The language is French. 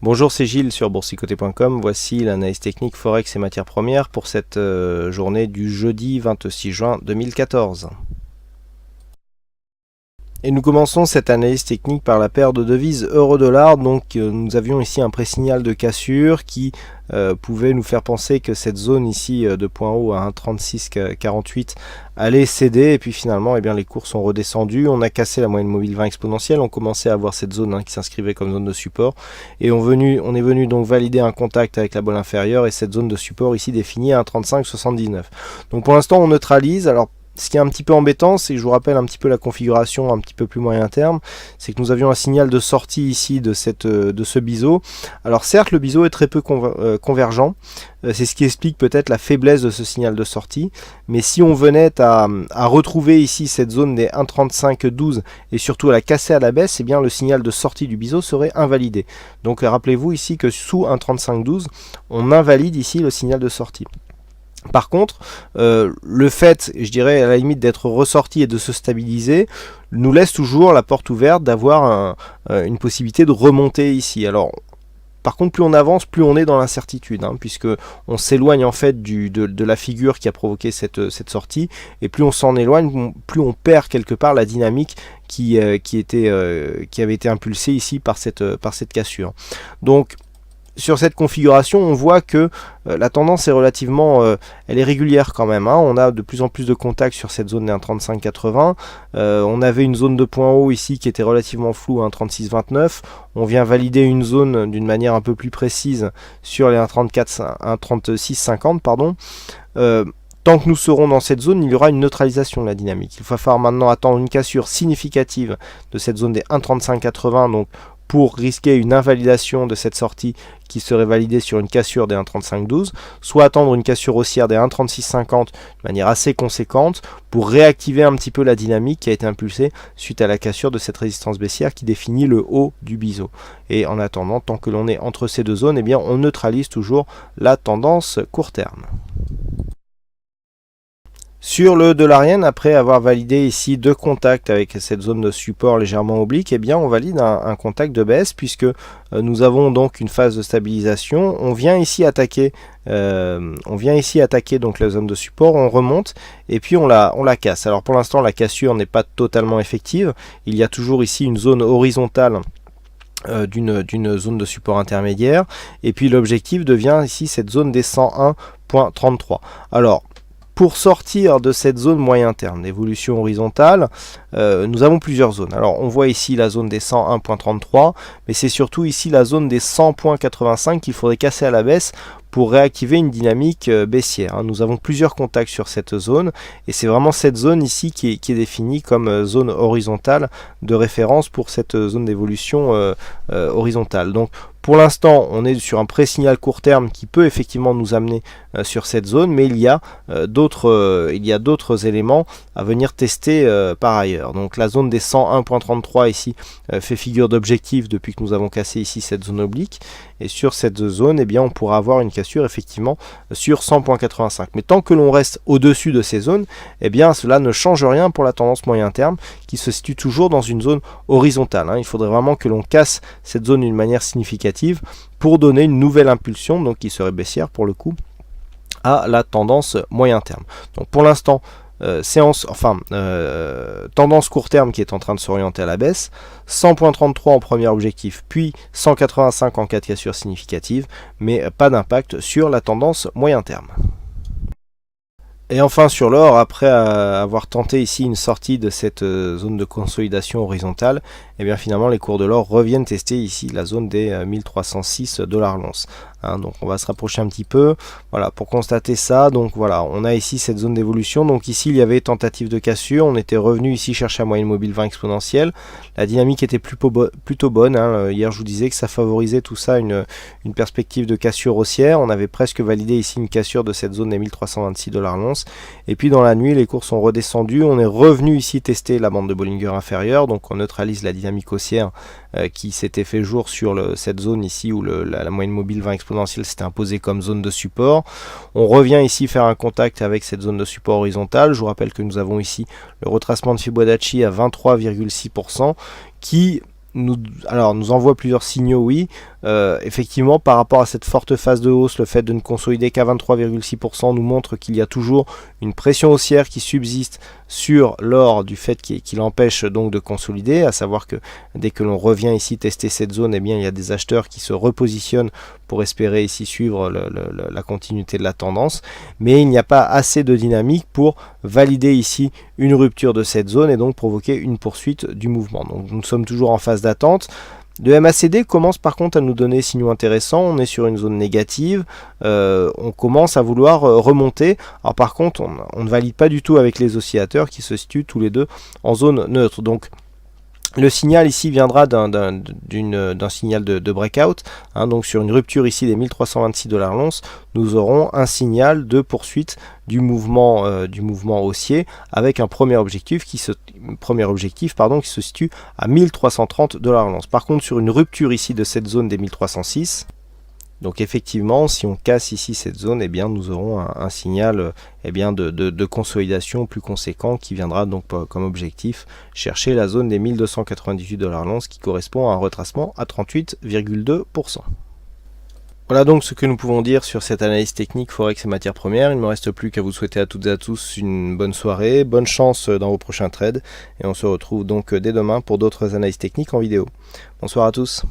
Bonjour, c'est Gilles sur boursicoté.com. Voici l'analyse technique Forex et matières premières pour cette journée du jeudi 26 juin 2014. Et nous commençons cette analyse technique par la paire de devises euro-dollar. Donc nous avions ici un pré-signal de cassure qui pouvait nous faire penser que cette zone ici de point haut à 1,3648 allait céder. Et puis finalement, eh bien, les cours sont redescendus. On a cassé la moyenne mobile 20 exponentielle. On commençait à avoir cette zone qui s'inscrivait comme zone de support. Et on est venu donc valider un contact avec la bolle inférieure et cette zone de support ici définie à 1,3579. Donc pour l'instant, on neutralise. Alors ce qui est un petit peu embêtant, c'est que je vous rappelle un petit peu la configuration un petit peu plus moyen terme, c'est que nous avions un signal de sortie ici de ce biseau. Alors certes, le biseau est très peu convergent, c'est ce qui explique peut-être la faiblesse de ce signal de sortie, mais si on venait à retrouver ici cette zone des 1,3512 et surtout à la casser à la baisse, eh bien le signal de sortie du biseau serait invalidé. Donc rappelez-vous ici que sous 1,3512, on invalide ici le signal de sortie. Par contre, le fait, je dirais à la limite d'être ressorti et de se stabiliser, nous laisse toujours la porte ouverte d'avoir une possibilité de remonter ici. Alors, par contre, plus on avance, plus on est dans l'incertitude, puisque on s'éloigne en fait de la figure qui a provoqué cette sortie, et plus on s'en éloigne, plus on perd quelque part la dynamique qui avait été impulsée ici par cette cassure. Donc, sur cette configuration, on voit que la tendance est relativement elle est régulière quand même. On a de plus en plus de contacts sur cette zone des 1,3580. On avait une zone de point haut ici qui était relativement floue à 1,3629. On vient valider une zone d'une manière un peu plus précise sur les 1,3650. Tant que nous serons dans cette zone, il y aura une neutralisation de la dynamique. Il va falloir maintenant attendre une cassure significative de cette zone des 1,3580, donc pour risquer une invalidation de cette sortie qui serait validée sur une cassure des 1,3512, soit attendre une cassure haussière des 1,3650 de manière assez conséquente pour réactiver un petit peu la dynamique qui a été impulsée suite à la cassure de cette résistance baissière qui définit le haut du biseau. Et en attendant, tant que l'on est entre ces deux zones, eh bien, on neutralise toujours la tendance court terme. Sur le dollar yen, après avoir validé ici deux contacts avec cette zone de support légèrement oblique, eh bien on valide un contact de baisse puisque nous avons donc une phase de stabilisation. On vient ici attaquer donc la zone de support, on remonte et puis on la casse. Alors pour l'instant la cassure n'est pas totalement effective. Il y a toujours ici une zone horizontale d'une zone de support intermédiaire et puis l'objectif devient ici cette zone des 101.33. Alors pour sortir de cette zone moyen terme d'évolution horizontale, nous avons plusieurs zones. Alors on voit ici la zone des 101.33, mais c'est surtout ici la zone des 100.85 qu'il faudrait casser à la baisse pour réactiver une dynamique baissière. Nous avons plusieurs contacts sur cette zone et c'est vraiment cette zone ici qui est définie comme zone horizontale de référence pour cette zone d'évolution horizontale. Donc pour l'instant, on est sur un pré-signal court terme qui peut effectivement nous amener sur cette zone, mais il y a d'autres éléments à venir tester par ailleurs. Donc la zone des 101.33 ici fait figure d'objectif depuis que nous avons cassé ici cette zone oblique. Et sur cette zone, eh bien, on pourra avoir une cassure effectivement sur 100.85. Mais tant que l'on reste au-dessus de ces zones, eh bien, cela ne change rien pour la tendance moyen terme qui se situe toujours dans une zone horizontale. Il faudrait vraiment que l'on casse cette zone d'une manière significative pour donner une nouvelle impulsion, donc qui serait baissière pour le coup, à la tendance moyen terme. Donc pour l'instant, tendance court terme qui est en train de s'orienter à la baisse, 100.33 en premier objectif, puis 185 en cas de cassure significative, mais pas d'impact sur la tendance moyen terme. Et enfin sur l'or, après avoir tenté ici une sortie de cette zone de consolidation horizontale, et bien finalement les cours de l'or reviennent tester ici la zone des 1306 $ l'once. Donc on va se rapprocher un petit peu, voilà, pour constater ça. Donc voilà, on a ici cette zone d'évolution. Donc ici il y avait tentative de cassure, on était revenu ici chercher la moyenne mobile 20 exponentielle. La dynamique était plutôt bonne. Hier je vous disais que ça favorisait tout ça une perspective de cassure haussière. On avait presque validé ici une cassure de cette zone des 1326 $ l'once. Et puis dans la nuit les cours sont redescendus, on est revenu ici tester la bande de Bollinger inférieure, donc on neutralise la dynamique haussière qui s'était fait jour sur cette zone ici où la moyenne mobile 20 exponentielle s'était imposée comme zone de support. On revient ici faire un contact avec cette zone de support horizontale. Je vous rappelle que nous avons ici le retracement de Fibonacci à 23,6% qui nous envoie plusieurs signaux, oui. Effectivement, par rapport à cette forte phase de hausse, le fait de ne consolider qu'à 23,6% nous montre qu'il y a toujours une pression haussière qui subsiste sur l'or du fait qu'il empêche donc de consolider, à savoir que dès que l'on revient ici tester cette zone, eh bien, il y a des acheteurs qui se repositionnent pour espérer ici suivre la continuité de la tendance, mais il n'y a pas assez de dynamique pour valider ici une rupture de cette zone et donc provoquer une poursuite du mouvement. Donc nous sommes toujours en phase d'attente. Le MACD commence par contre à nous donner des signaux intéressants, on est sur une zone négative, on commence à vouloir remonter. Alors par contre on ne valide pas du tout avec les oscillateurs qui se situent tous les deux en zone neutre. Donc le signal ici viendra d'un signal de breakout, donc sur une rupture ici des 1326 $ l'once, nous aurons un signal de poursuite du mouvement haussier avec un premier objectif qui se situe à 1330 $ l'once. Par contre sur une rupture ici de cette zone des 1306, donc effectivement, si on casse ici cette zone, eh bien, nous aurons un signal de consolidation plus conséquent qui viendra donc comme objectif chercher la zone des 1298 $ l'once qui correspond à un retracement à 38,2%. Voilà donc ce que nous pouvons dire sur cette analyse technique Forex et matières premières. Il ne me reste plus qu'à vous souhaiter à toutes et à tous une bonne soirée, bonne chance dans vos prochains trades et on se retrouve donc dès demain pour d'autres analyses techniques en vidéo. Bonsoir à tous.